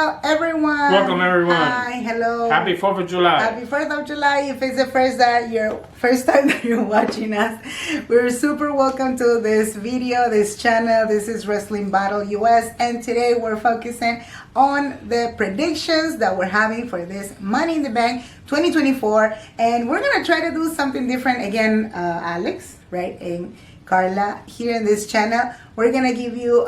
Hello, everyone. Welcome, everyone. Hi, hello. Happy 4th of July. Happy 4th of July. If it's the first time that you're watching us, we're super welcome to this video, this channel. This is Wrestling Battle US, and today we're focusing on the predictions that we're having for this Money in the Bank 2024, and we're gonna try to do something different again, Alex, right, and Carla here in this channel. We're gonna give you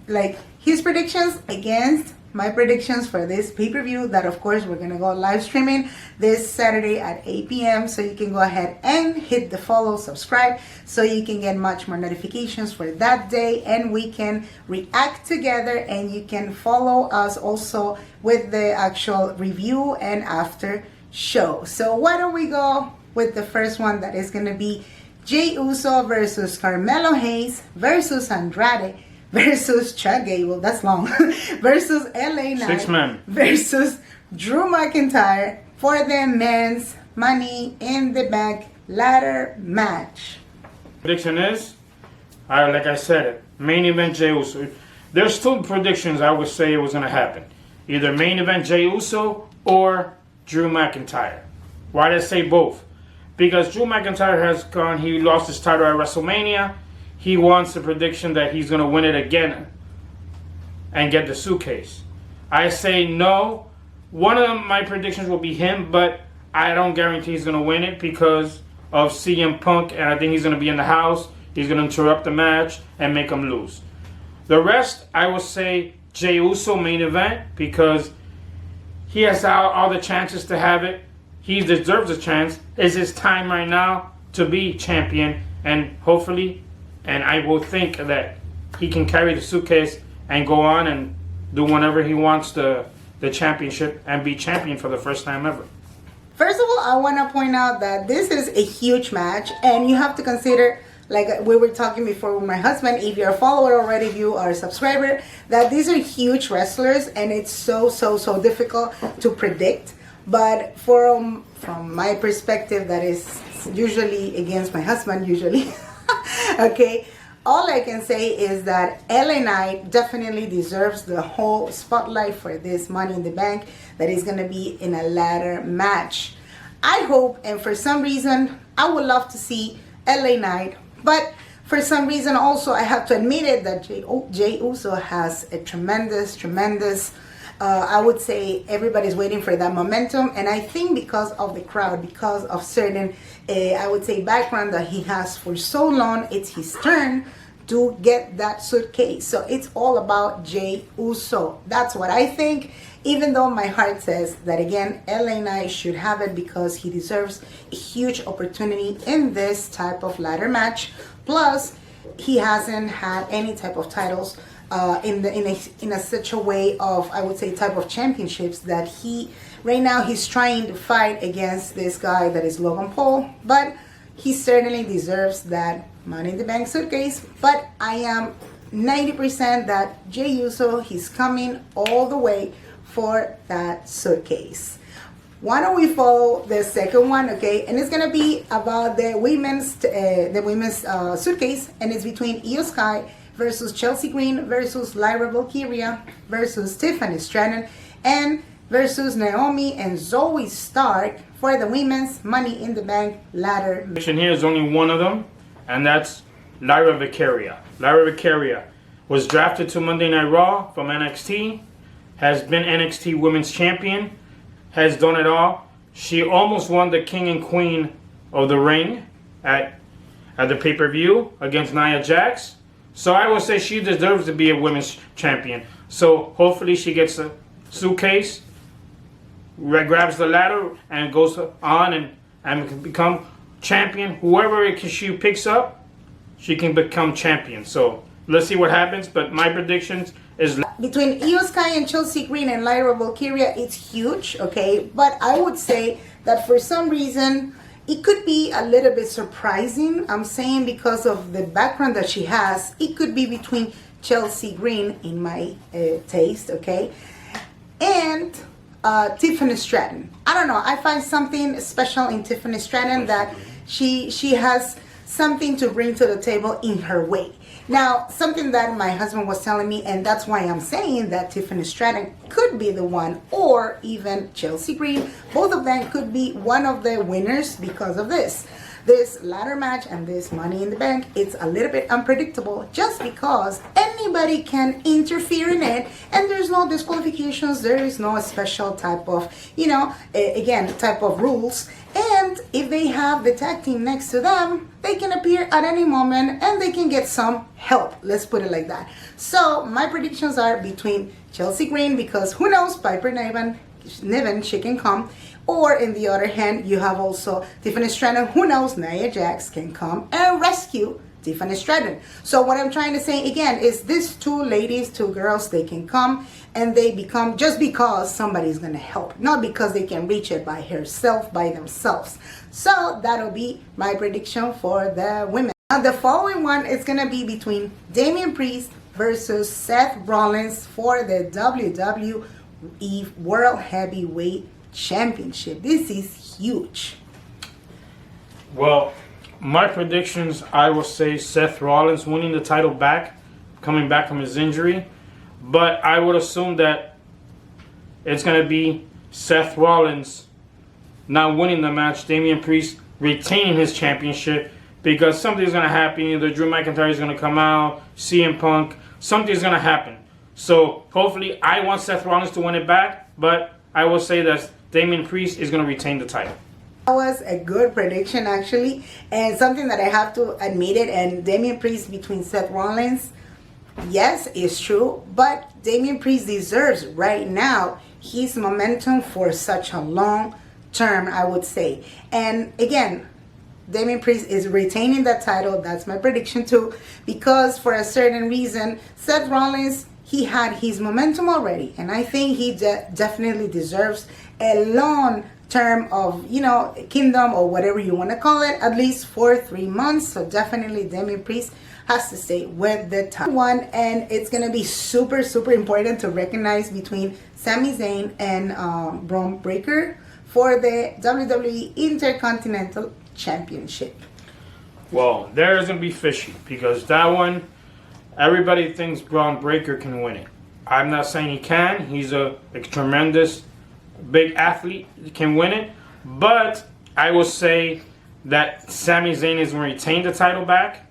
like his predictions against my predictions for this pay-per-view that of course we're gonna go live streaming this Saturday at 8 p.m. so you can go ahead and hit the follow, subscribe, so you can get much more notifications for that day, and we can react together, and you can follow us also with the actual review and after show. So why don't we go with the first one, that is gonna be Jey Uso versus Carmelo Hayes versus Andrade versus Gable, that's long, versus LA Knight 6 men versus Drew McIntyre for the men's Money in the Bank ladder match. Prediction is, like I said it, main event Jey Uso. There's two predictions I would say it was going to happen. Either main event Jey Uso or Drew McIntyre. Why did I say both? Because Drew McIntyre has gone, he lost his title at WrestleMania. He wants a prediction that he's going to win it again and get the suitcase. I say no. One of my predictions will be him, but I don't guarantee he's going to win it because of CM Punk, and I think he's going to be in the house. He's going to interrupt the match and make him lose. The rest, I will say Jey Uso main event because he has all the chances to have it. He deserves a chance. It's his time right now to be champion, and hopefully, and I will think that he can carry the suitcase and go on and do whenever he wants the championship and be champion for the first time ever. First of all, I want to point out that this is a huge match, and you have to consider, like we were talking before with my husband, if you're a follower already, if you are a subscriber, that these are huge wrestlers, and it's so difficult to predict. But from my perspective, that is usually against my husband, usually. Okay, all I can say is that LA Knight definitely deserves the whole spotlight for this Money in the Bank that is going to be in a ladder match. I hope, and for some reason, I would love to see LA Knight, but for some reason also I have to admit it that Jey Uso has a tremendous I would say everybody's waiting for that momentum, and I think because of the crowd, because of certain I would say background that he has for so long, it's his turn to get that suitcase. So it's all about Jey Uso. That's what I think, even though my heart says that again LA Knight should have it because he deserves a huge opportunity in this type of ladder match. Plus he hasn't had any type of titles in such a way of, I would say, type of championships that right now he's trying to fight against this guy that is Logan Paul, but he certainly deserves that Money in the Bank suitcase. But I am 90% that Jey Uso, he's coming all the way for that suitcase. Why don't we follow the second one, okay? And it's gonna be about the women's suitcase, and it's between Io Sky versus Chelsea Green versus Lyra Valkyria versus Tiffany Stratton and versus Naomi and Zoey Stark for the women's Money in the Bank ladder. Here is only one of them, and that's Lyra Valkyria. Lyra Valkyria was drafted to Monday Night Raw from NXT, has been NXT Women's Champion, has done it all. She almost won the King and Queen of the Ring at the pay-per-view against Nia Jax. So I would say she deserves to be a women's champion. So hopefully she gets a suitcase, grabs the ladder, and goes on and can become champion. Whoever she picks up, she can become champion. So let's see what happens. But my predictions is between Io Sky and Chelsea Green and Lyra Valkyria, it's huge, okay? But I would say that for some reason it could be a little bit surprising. I'm saying because of the background that she has, it could be between Chelsea Green, in my taste, okay, and Tiffany Stratton. I don't know. I find something special in Tiffany Stratton that she has something to bring to the table in her way. Now, something that my husband was telling me, and that's why I'm saying that Tiffany Stratton could be the one, or even Chelsea Green. Both of them could be one of the winners because of this. This ladder match and this Money in the Bank, it's a little bit unpredictable just because anybody can interfere in it, and there's no disqualifications, there is no special type of, again, type of rules. And if they have the tag team next to them, they can appear at any moment and they can get some help. Let's put it like that. So my predictions are between Chelsea Green, because who knows, Piper Niven, she can come. Or in the other hand, you have also Tiffany Stratton. Who knows, Nia Jax can come and rescue Tiffany Stratton. So what I'm trying to say again is these two ladies, two girls, they can come and they become just because somebody's going to help, not because they can reach it by themselves. So that'll be my prediction for the women. Now the following one is going to be between Damian Priest versus Seth Rollins for the WWE World Heavyweight Championship. This is huge. Well, my predictions, I will say Seth Rollins winning the title back, coming back from his injury. But I would assume that it's going to be Seth Rollins not winning the match, Damian Priest retaining his championship, because something's going to happen. Either Drew McIntyre is going to come out, CM Punk, something's going to happen. So hopefully I want Seth Rollins to win it back, but I will say that Damian Priest is going to retain the title. That was a good prediction, actually, and something that I have to admit it. And Damian Priest between Seth Rollins, yes, it's true, but Damian Priest deserves right now his momentum for such a long term, I would say. And again, Damian Priest is retaining that title. That's my prediction too, because for a certain reason, Seth Rollins, he had his momentum already, and I think he definitely deserves a long term of, kingdom or whatever you want to call it, at least for 3 months. So definitely Damian Priest has to stay with the top one, and it's going to be super, super important to recognize between Sami Zayn and Bron Breakker for the WWE Intercontinental Championship. Well, there is going to be fishy, because that one, everybody thinks Bron Breakker can win it. I'm not saying he can. He's a tremendous big athlete, can win it. But I will say that Sami Zayn is going to retain the title back,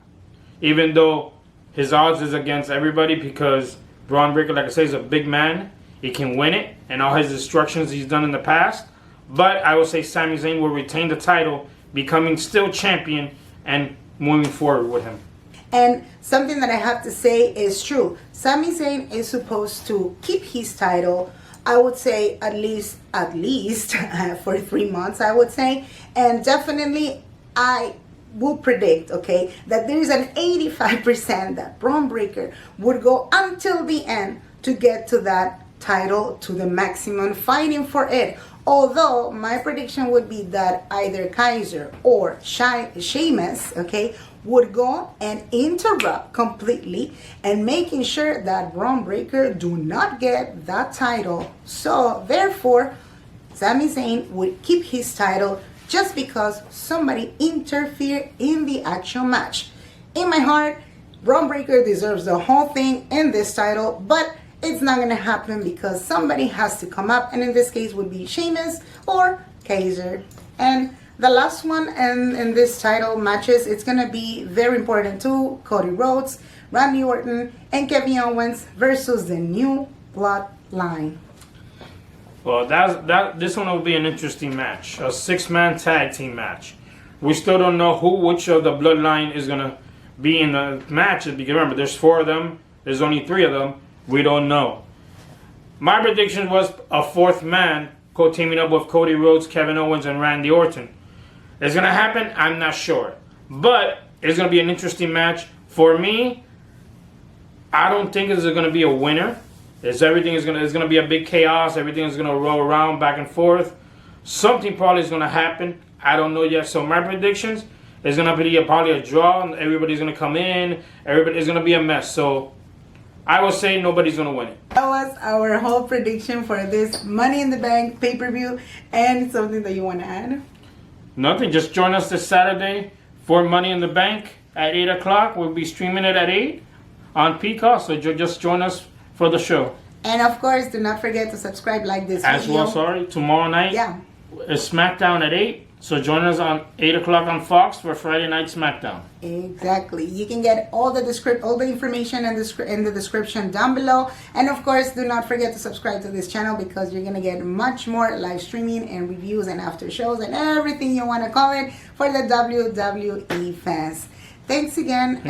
even though his odds is against everybody, because Bron Breakker, like I say, is a big man. He can win it, and all his destructions he's done in the past. But I will say Sami Zayn will retain the title, becoming still champion and moving forward with him. And something that I have to say is true. Sami Zayn is supposed to keep his title, I would say at least for 3 months, I would say. And definitely I will predict, okay, that there is an 85% that Bron Breakker would go until the end to get to that title, to the maximum, fighting for it. Although my prediction would be that either Kaiser or Sheamus, okay, would go and interrupt completely and making sure that Bron Breakker do not get that title. So therefore, Sami Zayn would keep his title just because somebody interfered in the actual match. In my heart, Bron Breakker deserves the whole thing in this title, but it's not going to happen because somebody has to come up, and in this case would be Sheamus or Kaiser. And the last one in this title matches, it's going to be very important too. Cody Rhodes, Randy Orton, and Kevin Owens versus the new Bloodline. Well, this one will be an interesting match. A 6-man tag team match. We still don't know which of the Bloodline is going to be in the matches, because remember, there's 4 of them. There's only 3 of them. We don't know. My prediction was a 4th man teaming up with Cody Rhodes, Kevin Owens, and Randy Orton. It's going to happen? I'm not sure. But it's going to be an interesting match. For me, I don't think there's going to be a winner. Everything is going to be a big chaos. Everything is going to roll around back and forth. Something probably is going to happen. I don't know yet. So my predictions is going to be probably a draw. And everybody's going to come in. Everybody's going to be a mess. So I will say nobody's going to win it. That was our whole prediction for this Money in the Bank pay-per-view. And something that you want to add? Nothing. Just join us this Saturday for Money in the Bank at 8 o'clock. We'll be streaming it at 8 on Peacock, so just join us for the show. And of course, do not forget to subscribe, like this As video. well, tomorrow night is SmackDown at 8. So join us on 8 o'clock on Fox for Friday Night SmackDown. Exactly. You can get all the information in the description down below. And of course, do not forget to subscribe to this channel because you're going to get much more live streaming and reviews and after shows and everything you want to call it for the WWE fans. Thanks again.